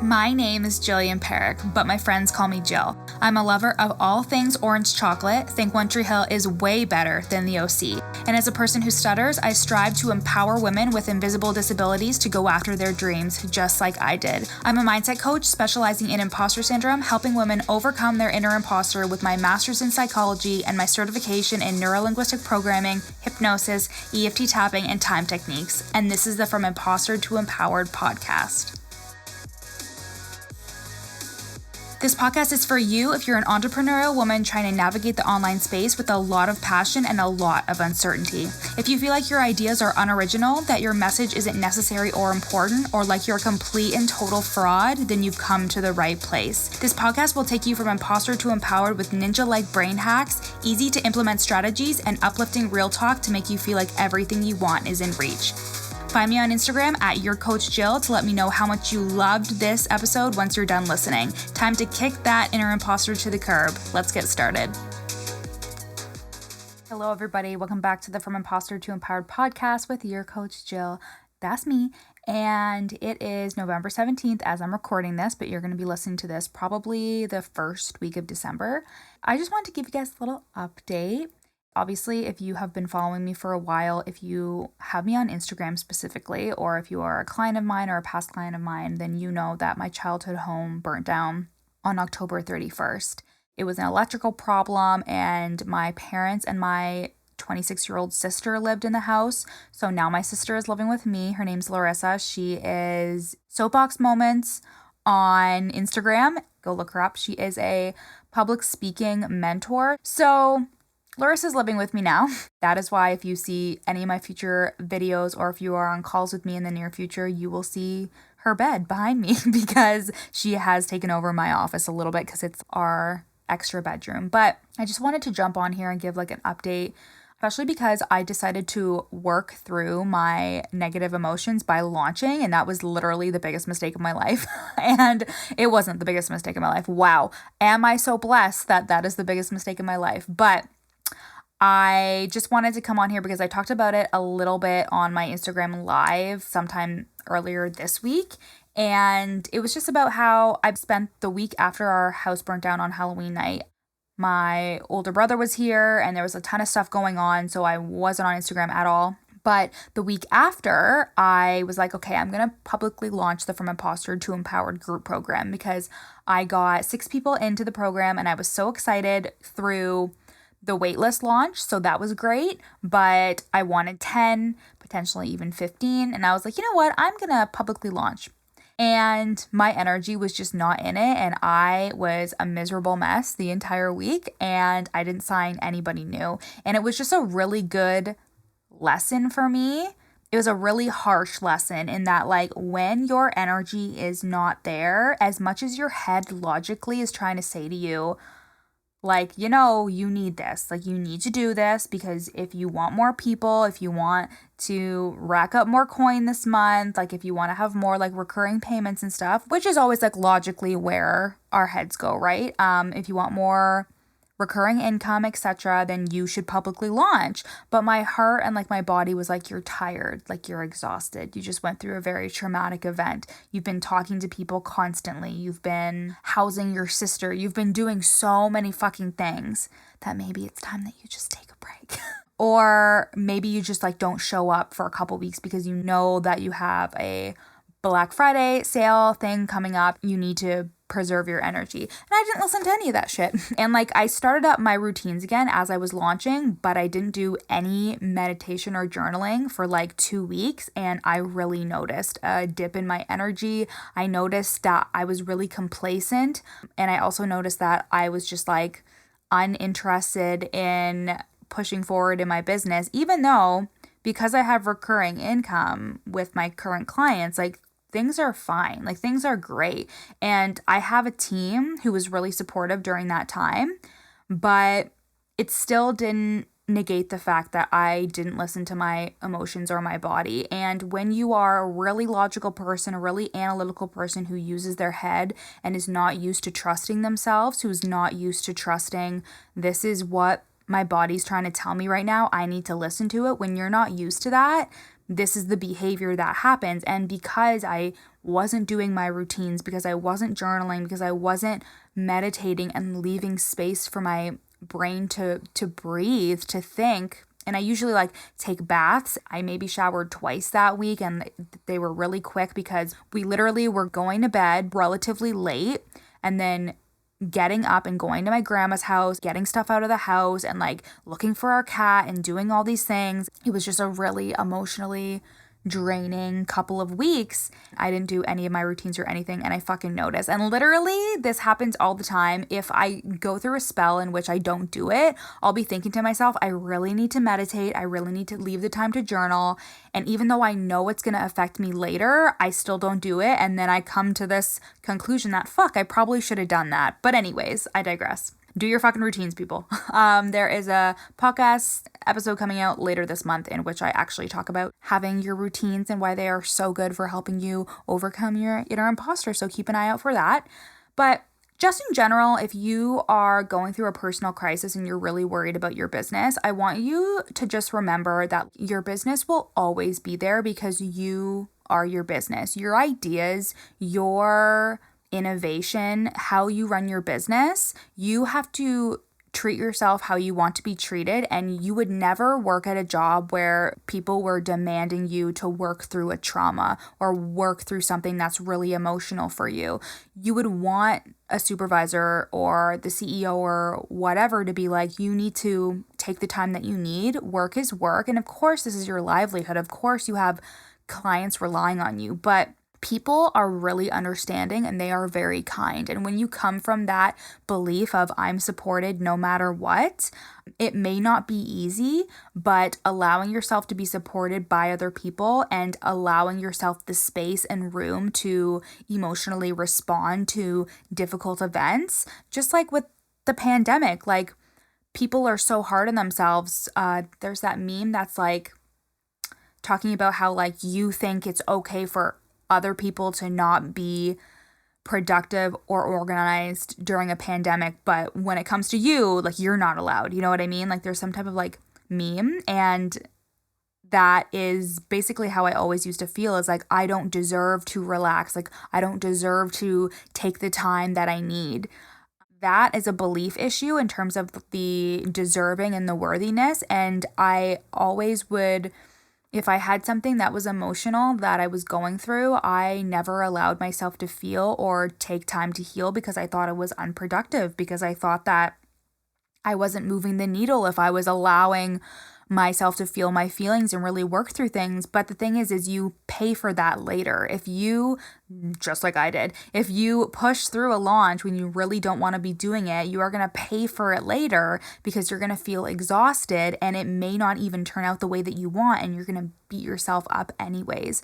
My name is Jillian Perrick, but my friends call me Jill. I'm a lover of all things orange chocolate. Think One Tree Hill is way better than the OC. And as a person who stutters, I strive to empower women with invisible disabilities to go after their dreams, just like I did. I'm a mindset coach specializing in imposter syndrome, helping women overcome their inner imposter with my master's in psychology and my certification in neurolinguistic programming, hypnosis, EFT tapping, and time techniques. And this is the From Imposter to Empowered podcast. This podcast is for you if you're an entrepreneurial woman trying to navigate the online space with a lot of passion and a lot of uncertainty. If you feel like your ideas are unoriginal, that your message isn't necessary or important, or like you're a complete and total fraud, then you've come to the right place. This podcast will take you from imposter to empowered with ninja-like brain hacks, easy to implement strategies, and uplifting real talk to make you feel like everything you want is in reach. Find me on Instagram at YourCoachJill to let me know how much you loved this episode once you're done listening. Time to kick that inner imposter to the curb. Let's get started. Hello, everybody. Welcome back to the From Imposter to Empowered podcast with your coach, Jill. That's me. And it is November 17th as I'm recording this, but you're going to be listening to this probably the first week of December. I just wanted to give you guys a little update. Obviously, if you have been following me for a while, if you have me on Instagram specifically, or if you are a client of mine or a past client of mine, then you know that my childhood home burnt down on October 31st. It was an electrical problem, and my parents and my 26-year-old sister lived in the house. So now my sister is living with me. Her name's Larissa. She is Soapbox Moments on Instagram. Go look her up. She is a public speaking mentor. So Larissa's living with me now. That is why if you see any of my future videos or if you are on calls with me in the near future, you will see her bed behind me because she has taken over my office a little bit because it's our extra bedroom. But I just wanted to jump on here and give like an update, especially because I decided to work through my negative emotions by launching, and that was literally the biggest mistake of my life. And it wasn't the biggest mistake of my life. Wow. Am I so blessed that that is the biggest mistake of my life? But I just wanted to come on here because I talked about it a little bit on my Instagram live sometime earlier this week. And it was just about how I've spent the week after our house burnt down on Halloween night. My older brother was here and there was a ton of stuff going on, so I wasn't on Instagram at all. But the week after, I was like, okay, I'm going to publicly launch the From Imposter to Empowered group program because I got 6 people into the program and I was so excited through the waitlist launch, so that was great, but I wanted 10, potentially even 15, and I was like, you know what, I'm gonna publicly launch. And my energy was just not in it, and I was a miserable mess the entire week, and I didn't sign anybody new, and it was just a really good lesson for me. It was a really harsh lesson in that, like, when your energy is not there, as much as your head logically is trying to say to you, like, you know, you need this, like, you need to do this because if you want more people, if you want to rack up more coin this month, like if you want to have more like recurring payments and stuff, which is always like logically where our heads go, right? If you want more recurring income, etc., then you should publicly launch. But my heart and like my body was like, you're tired, like you're exhausted. You just went through a very traumatic event. You've been talking to people constantly. You've been housing your sister. You've been doing so many fucking things that maybe it's time that you just take a break. Or maybe you just like don't show up for a couple weeks because you know that you have a Black Friday sale thing coming up. You need to preserve your energy. And I didn't listen to any of that shit. And like I started up my routines again as I was launching, but I didn't do any meditation or journaling for like 2 weeks. And I really noticed a dip in my energy. I noticed that I was really complacent. And I also noticed that I was just like uninterested in pushing forward in my business, even though because I have recurring income with my current clients, like things are fine, like things are great. And I have a team who was really supportive during that time, but it still didn't negate the fact that I didn't listen to my emotions or my body. And when you are a really logical person, a really analytical person who uses their head and is not used to trusting themselves, who's not used to trusting this is what my body's trying to tell me right now, I need to listen to it. When you're not used to that, this is the behavior that happens. And because I wasn't doing my routines, because I wasn't journaling, because I wasn't meditating and leaving space for my brain to breathe, to think. And I usually like take baths. I maybe showered twice that week, and they were really quick because we literally were going to bed relatively late and then getting up and going to my grandma's house, getting stuff out of the house and like looking for our cat and doing all these things. It was just a really emotionally draining couple of weeks. I didn't do any of my routines or anything, and I fucking noticed. And literally, this happens all the time. If I go through a spell in which I don't do it, I'll be thinking to myself, I really need to meditate. I really need to leave the time to journal. And even though I know it's going to affect me later, I still don't do it. And then I come to this conclusion that, fuck, I probably should have done that. But anyways, I digress. Do your fucking routines, people. There is a podcast episode coming out later this month in which I actually talk about having your routines and why they are so good for helping you overcome your inner imposter. So keep an eye out for that. But just in general, if you are going through a personal crisis and you're really worried about your business, I want you to just remember that your business will always be there because you are your business. Your ideas, your innovation, how you run your business, you have to treat yourself how you want to be treated. And you would never work at a job where people were demanding you to work through a trauma or work through something that's really emotional for you. You would want a supervisor or the CEO or whatever to be like, you need to take the time that you need. Work is work. And of course, this is your livelihood. Of course, you have clients relying on you, but people are really understanding and they are very kind. And when you come from that belief of I'm supported no matter what, it may not be easy, but allowing yourself to be supported by other people and allowing yourself the space and room to emotionally respond to difficult events, just like with the pandemic, like people are so hard on themselves. There's that meme that's like talking about how like you think it's okay for other people to not be productive or organized during a pandemic, but when it comes to you, like you're not allowed. You know what I mean? Like there's some type of like meme, and that is basically how I always used to feel, is like I don't deserve to relax. Like I don't deserve to take the time that I need. That is a belief issue in terms of the deserving and the worthiness. And I always would, if I had something that was emotional that I was going through, I never allowed myself to feel or take time to heal because I thought it was unproductive, because I thought that I wasn't moving the needle if I was allowing myself to feel my feelings and really work through things. But the thing is you pay for that later. If you, just like I did, if you push through a launch when you really don't want to be doing it, you are going to pay for it later because you're going to feel exhausted and it may not even turn out the way that you want, and you're going to beat yourself up anyways.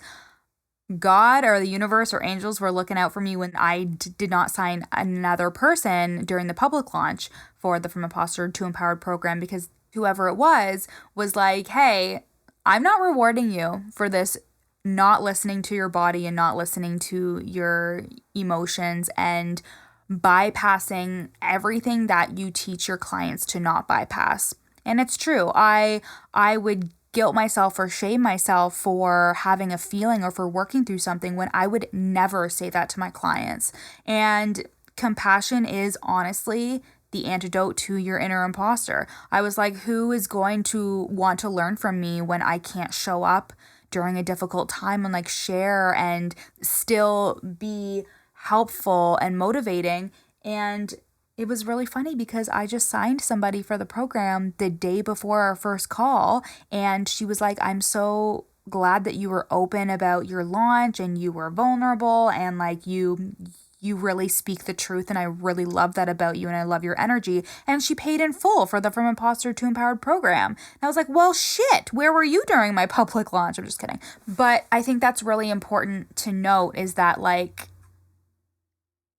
God or the universe or angels were looking out for me when I did not sign another person during the public launch for the From Imposter to Empowered program, because whoever it was like, hey, I'm not rewarding you for this not listening to your body and not listening to your emotions and bypassing everything that you teach your clients to not bypass. And it's true. I would guilt myself or shame myself for having a feeling or for working through something when I would never say that to my clients. And compassion is honestly the antidote to your inner imposter. I was like, who is going to want to learn from me when I can't show up during a difficult time and like share and still be helpful and motivating? And it was really funny because I just signed somebody for the program the day before our first call, and she was like, I'm so glad that you were open about your launch and you were vulnerable and like you really speak the truth, and I really love that about you and I love your energy. And she paid in full for the From Imposter to Empowered program. And I was like, well, shit, where were you during my public launch? I'm just kidding. But I think that's really important to note, is that like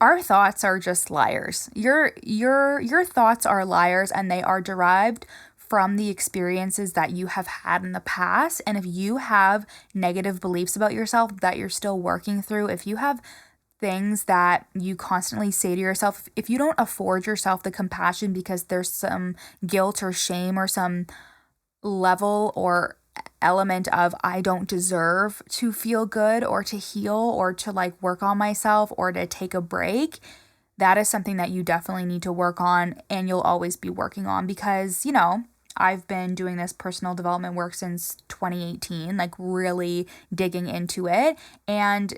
our thoughts are just liars. Your thoughts are liars, and they are derived from the experiences that you have had in the past. And if you have negative beliefs about yourself that you're still working through, if you have things that you constantly say to yourself, if you don't afford yourself the compassion because there's some guilt or shame or some level or element of I don't deserve to feel good or to heal or to like work on myself or to take a break, that is something that you definitely need to work on, and you'll always be working on because, I've been doing this personal development work since 2018, like really digging into it. And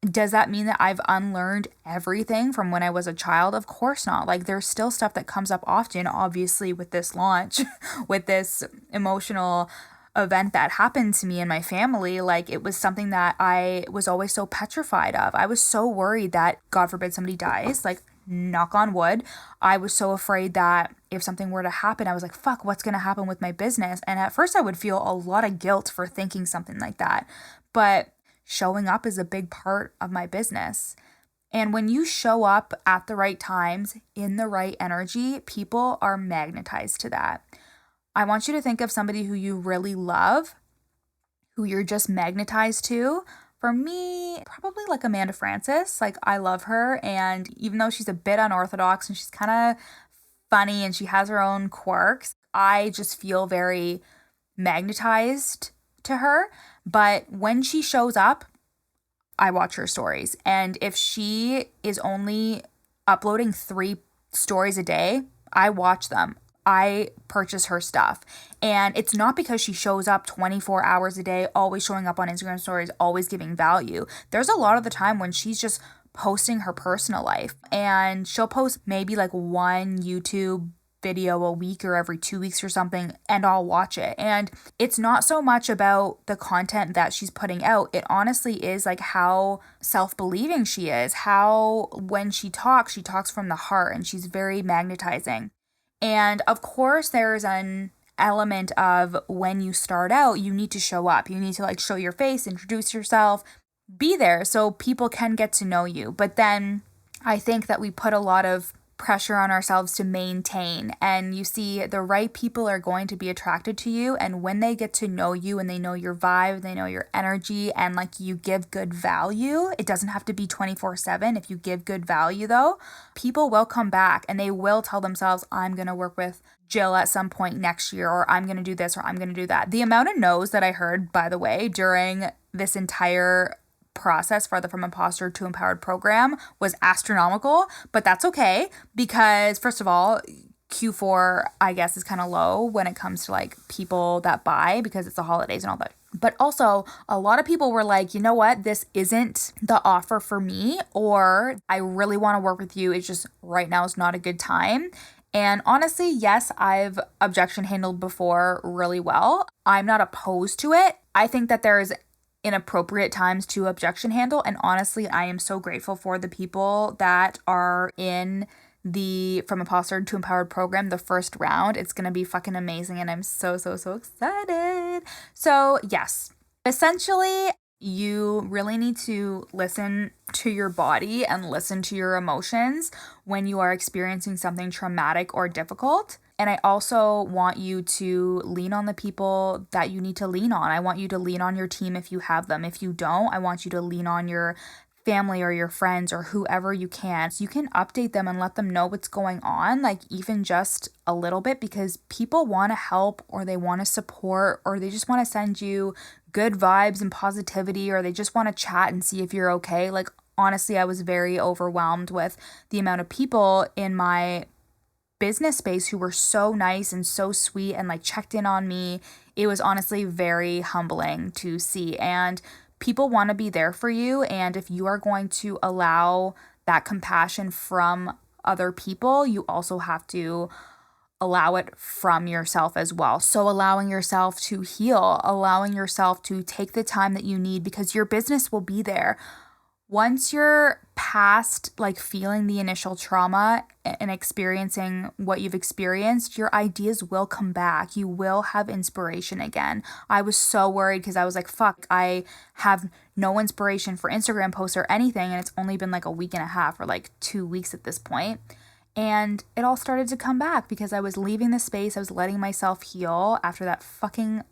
does that mean that I've unlearned everything from when I was a child? Of course not. Like, there's still stuff that comes up often, obviously, with this launch, with this emotional event that happened to me and my family. Like, it was something that I was always so petrified of. I was so worried that, God forbid, somebody dies, like, knock on wood. I was so afraid that if something were to happen, I was like, fuck, what's going to happen with my business? And at first, I would feel a lot of guilt for thinking something like that. But showing up is a big part of my business. And when you show up at the right times, in the right energy, people are magnetized to that. I want you to think of somebody who you really love, who you're just magnetized to. For me, probably like Amanda Francis. Like, I love her. And even though she's a bit unorthodox and she's kind of funny and she has her own quirks, I just feel very magnetized to her. But when she shows up, I watch her stories. And if she is only uploading 3 stories a day, I watch them. I purchase her stuff. And it's not because she shows up 24 hours a day, always showing up on Instagram stories, always giving value. There's a lot of the time when she's just posting her personal life, and she'll post maybe like one YouTube video a week or every 2 weeks or something, and I'll watch it. And it's not so much about the content that she's putting out. It honestly is like how self-believing she is, how when she talks from the heart, and she's very magnetizing. And of course, there's an element of when you start out, you need to show up. You need to like show your face, introduce yourself, be there so people can get to know you. But then I think that we put a lot of pressure on ourselves to maintain. And you see, the right people are going to be attracted to you. And when they get to know you and they know your vibe, they know your energy, and like you give good value, it doesn't have to be 24/7. If you give good value though, people will come back and they will tell themselves, I'm going to work with Jill at some point next year, or I'm going to do this, or I'm going to do that. The amount of no's that I heard, by the way, during this entire process for the From Imposter to Empowered program was astronomical, but that's okay because first of all, Q4 I guess is kind of low when it comes to like people that buy because it's the holidays and all that. But also a lot of people were like, you know what, this isn't the offer for me, or I really want to work with you. It's just right now is not a good time. And honestly, yes, I've objection handled before really well. I'm not opposed to it. I think that there's inappropriate times to objection handle. And honestly, I am so grateful for the people that are in the From Imposter to Empowered program, the first round. It's going to be fucking amazing. And I'm so excited. So yes, essentially, you really need to listen to your body and listen to your emotions when you are experiencing something traumatic or difficult. And I also want you to lean on the people that you need to lean on. I want you to lean on your team if you have them. If you don't, I want you to lean on your family or your friends or whoever you can. So you can update them and let them know what's going on, like even just a little bit, because people want to help, or they want to support, or they just want to send you good vibes and positivity, or they just want to chat and see if you're okay. Like, honestly, I was very overwhelmed with the amount of people in my business space who were so nice and so sweet and like checked in on me. It was honestly very humbling to see, and people want to be there for you. And if you are going to allow that compassion from other people, you also have to allow it from yourself as well. So allowing yourself to heal, allowing yourself to take the time that you need, because your business will be there. Once you're past like feeling the initial trauma and experiencing what you've experienced, your ideas will come back. You will have inspiration again. I was so worried because I was like, fuck, I have no inspiration for Instagram posts or anything. And it's only been like a week and a half or like 2 weeks at this point. And it all started to come back because I was leaving the space. I was letting myself heal after that fucking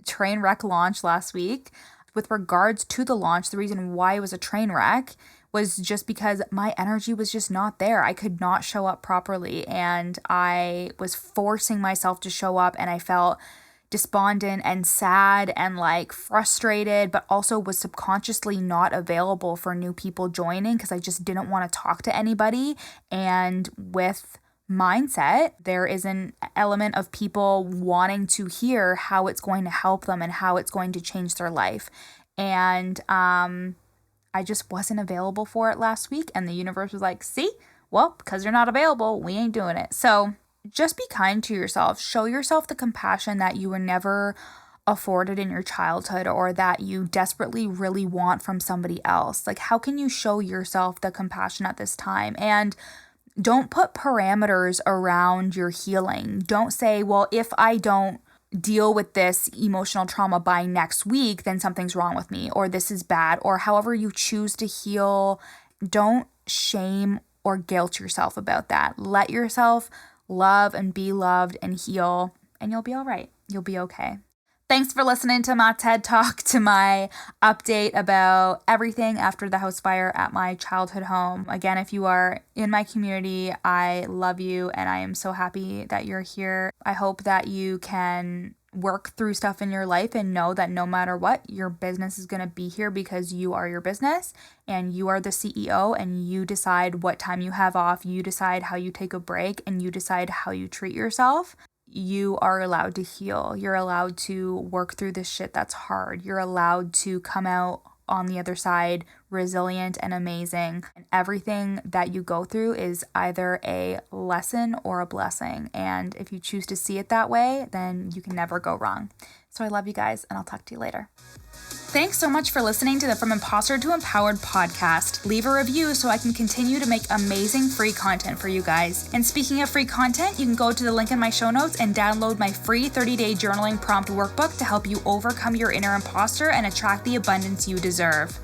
train wreck launch last week. With regards to the launch, the reason why it was a train wreck was just because my energy was just not there. I could not show up properly, and I was forcing myself to show up, and I felt despondent and sad and like frustrated, but also was subconsciously not available for new people joining because I just didn't want to talk to anybody. And with mindset, there is an element of people wanting to hear how it's going to help them and how it's going to change their life. And I just wasn't available for it last week. And the universe was like, see, well, because you're not available, we ain't doing it. So just be kind to yourself. Show yourself the compassion that you were never afforded in your childhood or that you desperately really want from somebody else. Like, how can you show yourself the compassion at this time? And don't put parameters around your healing. Don't say, well, if I don't deal with this emotional trauma by next week, then something's wrong with me, or this is bad, or however you choose to heal. Don't shame or guilt yourself about that. Let yourself love and be loved and heal, and you'll be all right. You'll be okay. Thanks for listening to my TED Talk, to my update about everything after the house fire at my childhood home. Again, if you are in my community, I love you and I am so happy that you're here. I hope that you can work through stuff in your life and know that no matter what, your business is going to be here because you are your business and you are the CEO and you decide what time you have off. You decide how you take a break and you decide how you treat yourself. You are allowed to heal. You're allowed to work through this shit that's hard. You're allowed to come out on the other side resilient and amazing. And everything that you go through is either a lesson or a blessing. And if you choose to see it that way, then you can never go wrong. So I love you guys, and I'll talk to you later. Thanks so much for listening to the From Imposter to Empowered podcast. Leave a review so I can continue to make amazing free content for you guys. And speaking of free content, you can go to the link in my show notes and download my free 30-day journaling prompt workbook to help you overcome your inner imposter and attract the abundance you deserve.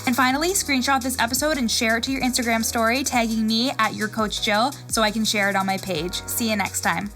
And finally, screenshot this episode and share it to your Instagram story, tagging me at YourCoachJill so I can share it on my page. See you next time.